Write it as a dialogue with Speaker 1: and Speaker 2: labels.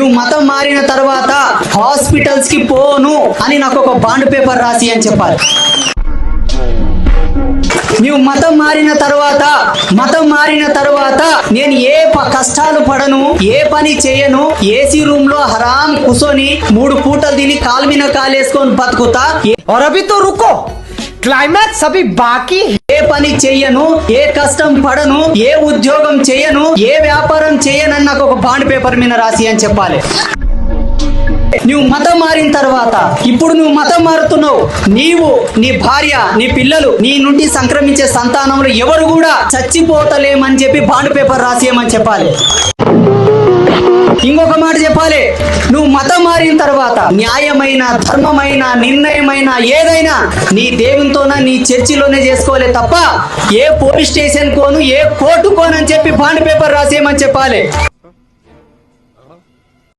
Speaker 1: నువ్వు మతం మారిన తర్వాత హాస్పిటల్స్ కి పోను అని నాకు ఒక బాండ్ పేపర్ రాసి అని చెప్పాలి. నువ్వు మతం మారిన తర్వాత నేను ఏ కష్టాలు పడను, ఏ పని చేయను, ఏసీ రూమ్ లో హరాం కూసోని 3 పూటలు తిని కాలు మీద కాలేసుకొని బతుకుతా.
Speaker 2: और अभी तो रुको, क्लाइमैक्स अभी बाकी.
Speaker 1: ఏ పని చెయ్యను, ఏ కష్టం పడను, ఏ ఉద్యోగం చేయను, ఏ వ్యాపారం చేయనని నాకు ఒక బాండ్ పేపర్ మీద రాసి అని చెప్పాలి. నువ్వు మతం మారిన తర్వాత ఇప్పుడు నువ్వు మతం మారుతున్నావు, నీవు, నీ భార్య, నీ పిల్లలు, నీ నుండి సంక్రమించే సంతానంలో ఎవరు కూడా చచ్చిపోతలేమని చెప్పి బాండ్ పేపర్ రాసేయమని చెప్పాలి. ఇంకొక మాట చెప్పాలి, నువ్వు మతం మారిన తర్వాత న్యాయమైన, ధర్మమైన, నిర్ణయమైన ఏదైనా నీ దేవునితోన నీ చర్చిలోనే చేసుకోవాలి తప్ప ఏ పోలీస్ స్టేషన్ కోను, ఏ కోర్టు కోనని చెప్పి బాండ్ పేపర్ రాసేయమని చెప్పాలి.